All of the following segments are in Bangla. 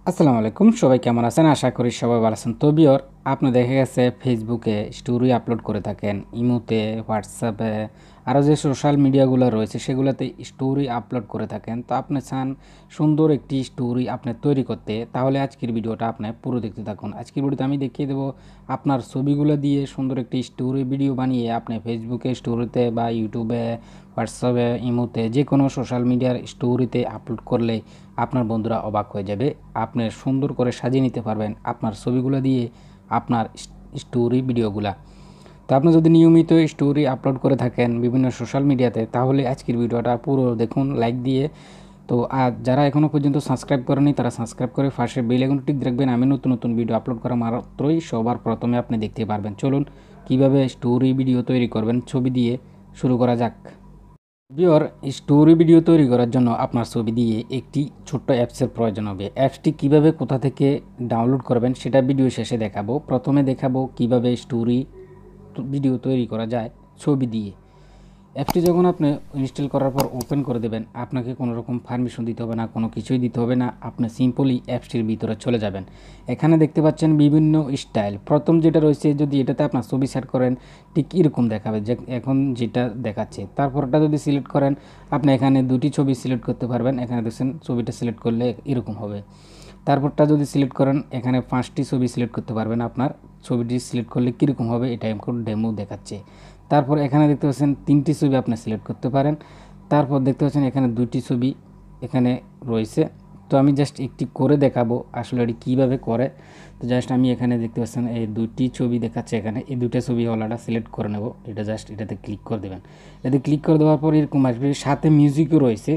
আসসালামু আলাইকুম, সবাই কেমন আছেন? আশা করি সবাই ভালো আছেন। তো বিয়র, আপনি দেখে গেছে ফেসবুকে স্টোরি আপলোড করে থাকেন, ইমোতে, হোয়াটসঅ্যাপে, আরও যে সোশ্যাল মিডিয়াগুলো রয়েছে সেগুলোতে স্টোরি আপলোড করে থাকেন। তো আপনি চান সুন্দর একটি স্টোরি আপনি তৈরি করতে, তাহলে আজকের ভিডিওটা আপনি পুরো দেখতে থাকুন। আজকের ভিডিওতে আমি দেখিয়ে দেবো আপনার ছবিগুলো দিয়ে সুন্দর একটি স্টোরি ভিডিও বানিয়ে আপনি ফেসবুকে স্টোরিতে বা ইউটিউবে, হোয়াটসঅ্যাপে, ইমোতে যে কোনো সোশ্যাল মিডিয়ার স্টোরিতে আপলোড করলে আপনার বন্ধুরা অবাক হয়ে যাবে। আপনি সুন্দর করে সাজিয়ে নিতে পারবেন আপনার ছবিগুলো দিয়ে আপনার স্টোরি ভিডিওগুলা। তো আপনি যদি নিয়মিত স্টোরি আপলোড করে থাকেন বিভিন্ন সোশ্যাল মিডিয়াতে, তাহলে আজকের ভিডিওটা পুরো দেখুন লাইক দিয়ে। তো আর যারা এখনও পর্যন্ত সাবস্ক্রাইব করেনি তারা সাবস্ক্রাইব করে পাশে বেল আইকনটি টিক রাখবেন। আমি নতুন নতুন ভিডিও আপলোড করা মাত্রই সবার প্রথমে আপনি দেখতে পারবেন। চলুন কীভাবে স্টোরি ভিডিও তৈরি করবেন ছবি দিয়ে শুরু করা যাক। ভিউয়ার, স্টোরি ভিডিও তৈরি করার জন্য আপনার ছবি দিয়ে একটি ছোট্ট অ্যাপসের প্রয়োজন হবে। অ্যাপসটি কিভাবে কোথা থেকে ডাউনলোড করবেন সেটা ভিডিও শেষে দেখাবো। প্রথমে দেখাবো কিভাবে স্টোরি ভিডিও তৈরি করা যায় ছবি দিয়ে। অ্যাপটি যখন আপনি ইনস্টল করার পর ওপেন করে দেবেন, আপনাকে কোনো রকম পারমিশন দিতে হবে না, কোনো কিছুই দিতে হবে না। আপনি সিম্পলি অ্যাপসটির ভিতরে চলে যাবেন। এখানে দেখতে পাচ্ছেন বিভিন্ন স্টাইল। প্রথম যেটা রয়েছে, যদি এটাতে আপনার ছবি সেট করেন ঠিক এরকম দেখাবে, যে এখন যেটা দেখাচ্ছে। তারপরটা যদি সিলেক্ট করেন, আপনি এখানে দুটি ছবি সিলেক্ট করতে পারবেন। এখানে দেখছেন ছবিটা সিলেক্ট করলে এরকম হবে। তারপরটা যদি সিলেক্ট করেন, এখানে 5টি ছবি সিলেক্ট করতে পারবেন। আপনার ছবিটি সিলেক্ট করলে কীরকম হবে এটা এখন ডেমো দেখাচ্ছে। তারপর এখানে দেখতে পাচ্ছেন 3টি ছবি আপনি সিলেক্ট করতে পারেন। তারপর দেখতে পাচ্ছেন এখানে 2টি ছবি এখানে রয়েছে। তো আমি জাস্ট একটি করে দেখাবো আসলে এটি কীভাবে করে। তো জাস্ট আমি এখানে দেখতে পাচ্ছেন এই 2টি ছবি দেখাচ্ছে। এখানে এই 2টা ছবি ওলাটা সিলেক্ট করে নেব। এটা জাস্ট এটাতে ক্লিক করে দেবেন। এতে ক্লিক করে দেওয়ার পর এরকম আসবে, সাথে মিউজিকও রয়েছে।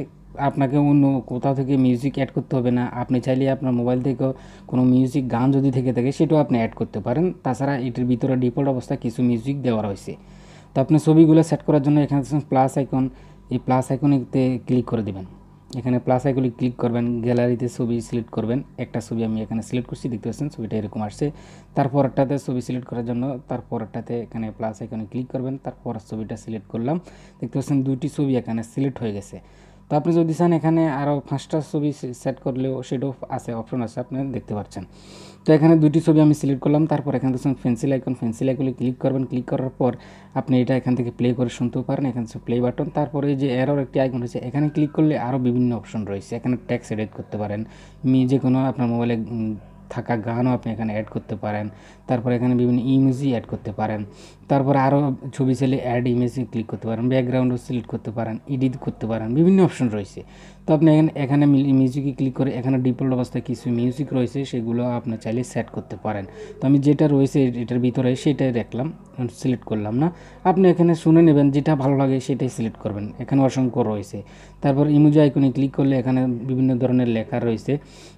আপনাকে অন্য কোথাও থেকে মিউজিক অ্যাড করতে হবে না। আপনি চাইলে আপনার মোবাইল থেকেও কোনো মিউজিক গান যদি থেকে থাকে সেটাও আপনি অ্যাড করতে পারেন। তাছাড়া এটির ভিতরে ডিফল্ট অবস্থায় কিছু মিউজিক দেওয়া রয়েছে। তো আপনি ছবিগুলো সেট করার জন্য এখানে প্লাস আইকন, এই প্লাস আইকনেতে ক্লিক করে দেবেন। এখানে প্লাস আইকনে ক্লিক করবেন, গ্যালারিতে ছবি সিলেক্ট করবেন। একটা ছবি আমি এখানে সিলেক্ট করছি, দেখতে পাচ্ছেন ছবিটা এরকম আসছে। তারপরটাতে ছবি সিলেক্ট করার জন্য তারপরটাতে এখানে প্লাস আইকনে ক্লিক করবেন। তারপর ছবিটা সিলেক্ট করলাম, দেখতে পাচ্ছেন 2টি ছবি এখানে সিলেক্ট হয়ে গেছে। তো আপনি যদি চান এখানে আরও 5টা ছবি সেট করলেও সেটাও আছে, অপশন আছে, আপনি দেখতে পাচ্ছেন। তো এখানে 2টি ছবি আমি সিলেক্ট করলাম। তারপর এখানে দেখছেন পেন্সিল আইকন, পেন্সিল আইকনে ক্লিক করবেন। ক্লিক করার পর আপনি এটা এখান থেকে প্লে করে শুনতেও পারেন। এখানে প্লে বাটন, তারপরে যে এরর একটি আইকন রয়েছে এখানে ক্লিক করলে আরও বিভিন্ন অপশন রয়েছে। এখানে টেক্সট এডিট করতে পারেন, যে কোনো আপনার মোবাইলে থাকা গানও আপনি এখানে অ্যাড করতে পারেন। তারপর এখানে বিভিন্ন ইমেজই অ্যাড করতে পারেন। তারপর আরও ছবি চাইলে অ্যাড ইমেজে ক্লিক করতে পারেন, ব্যাকগ্রাউন্ডও সিলেক্ট করতে পারেন, এডিট করতে পারেন, বিভিন্ন অপশন রয়েছে। তো আপনি এখানে মিউজিকে ক্লিক করে এখানে ডিফল্ট অবস্থায় কিছু মিউজিক রয়েছে, সেগুলো আপনি চাইলে সেট করতে পারেন। তো আমি যেটা রয়েছে এটার ভিতরে সেটাই রাখলাম, সিলেক্ট করলাম না। আপনি এখানে শুনে নেবেন, যেটা ভালো লাগে সেটাই সিলেক্ট করবেন। এখানে অসংখ্য রয়েছে। তারপর ইমোজি আইকনে ক্লিক করলে এখানে বিভিন্ন ধরনের লেখা রয়েছে,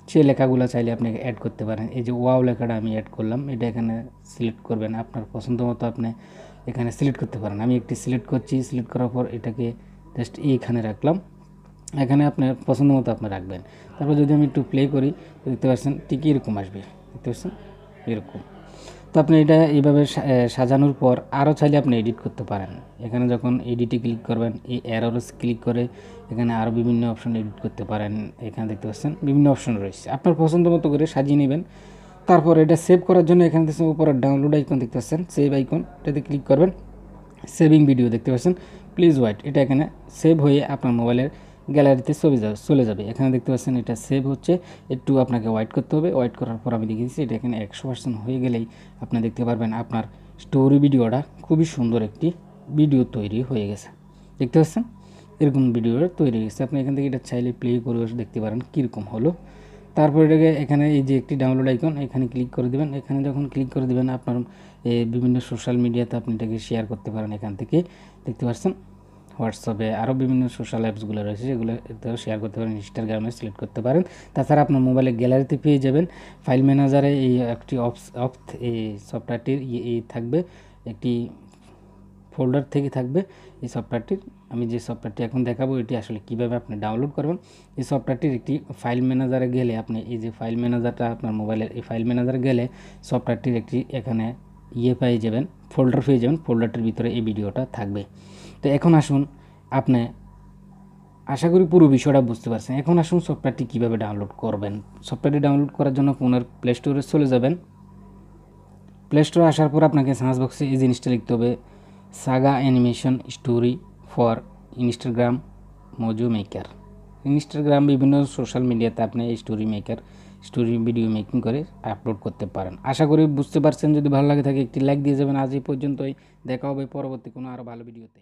সেই লেখাগুলো চাইলে আপনি অ্যাড করতে পারেন। এই যে ওয়াও লেখাটা আমি অ্যাড করলাম, এটা এখানে সিলেক্ট করবেন। আপনার পছন্দ মতো আপনি এখানে সিলেক্ট করতে পারেন। আমি একটি সিলেক্ট করছি, সিলেক্ট করার পর এটাকে জাস্ট এইখানে রাখলাম। এখানে আপনার পছন্দ মতো আপনি রাখবেন। তারপর যদি আমি একটু প্লে করি, দেখতে পাচ্ছেন ঠিক এরকম আসবে, দেখতে পাচ্ছেন এরকম। তো আপনি এটা এইভাবে সাজানোর পর আরও চাইলে আপনি এডিট করতে পারেন। এখানে যখন এডিটে ক্লিক করবেন, এই অ্যারোস ক্লিক করে এখানে আরও বিভিন্ন অপশন এডিট করতে পারেন। এখানে দেখতে পাচ্ছেন বিভিন্ন অপশন রয়েছে, আপনার পছন্দ মতো করে সাজিয়ে নেবেন। তারপর এটা সেভ করার জন্য এখানে দেখছেন উপরে ডাউনলোড আইকন দেখতে পাচ্ছেন, সেভ আইকন, এটাতে ক্লিক করবেন। সেভিং ভিডিও দেখতে পাচ্ছেন, প্লিজ ওয়েট, এটা এখানে সেভ হয়ে আপনার মোবাইলের গ্যালারিতে চলে যাবে। এখানে দেখতে পাচ্ছেন এটা সেভ হচ্ছে, একটু আপনাকে ওয়েট করতে হবে। ওয়েট করার পর আমি দেখিয়েছি এটা এখানে 100% হয়ে গেলেই আপনি দেখতে পারবেন আপনার স্টোরি ভিডিওটা খুবই সুন্দর একটি ভিডিও তৈরি হয়ে গেছে। দেখতে পাচ্ছেন এরকম ভিডিও তৈরি হয়ে গেছে। আপনি এখান থেকে এটা চাইলে প্লে করে দেখতে পারেন কীরকম হলো। তারপর এটাকে এখানে এই যে একটি ডাউনলোড আইকন, এখানে ক্লিক করে দেবেন। এখানে যখন ক্লিক করে দেবেন আপনার বিভিন্ন সোশ্যাল মিডিয়াতে আপনি এটাকে শেয়ার করতে পারেন। এখান থেকে দেখতে পাচ্ছেন হোয়াটসঅ্যাপে আরও বিভিন্ন সোশ্যাল অ্যাপসগুলো রয়েছে, যেগুলো এতেও শেয়ার করতে পারেন। ইনস্টাগ্রামে সিলেক্ট করতে পারেন। তাছাড়া আপনার মোবাইলে গ্যালারিতে পেয়ে যাবেন ফাইল ম্যানেজারে এই একটি এই সফটওয়্যারটির এই থাকবে, একটি ফোল্ডার থেকে থাকবে এই সফটওয়্যারটির। আমি যে সফটওয়্যারটি এখন দেখাবো এটি আসলে কীভাবে আপনি ডাউনলোড করবেন। এই সফটওয়্যারটির একটি ফাইল ম্যানেজারে গেলে আপনি এই যে ফাইল ম্যানেজারটা আপনার মোবাইলের, এই ফাইল ম্যানেজারে গেলে সফটওয়্যারটির একটি এখানে পেয়ে যাবেন, ফোল্ডার পেয়ে যাবেন। ফোল্ডারটির ভিতরে এই ভিডিওটা থাকবে। তো এখন আসুন আপনি আশা করি পুরো বিষয়টা বুঝতে পারছেন। এখন আসুন সফটওয়্যারটি কীভাবে ডাউনলোড করবেন। সফটওয়্যারটি ডাউনলোড করার জন্য ফোনের প্লে স্টোরে চলে যাবেন। প্লে স্টোরে আসার পর আপনাকে সার্চ বক্সে এই জিনিসটা লিখতে হবে, Saga animation story for Instagram Mojo maker. Instagram বিভিন্ন সোশ্যাল মিডিয়াতে আপনি এই স্টোরি ভিডিও মেকিং করে আপলোড করতে পারেন। আশা করি বুঝতে পারছেন। যদি ভালো লাগে থাকে একটি লাইক দিয়ে যাবেন। আজ এই পর্যন্তই, দেখা হবে পরবর্তী কোনো আরও ভালো ভিডিওতে।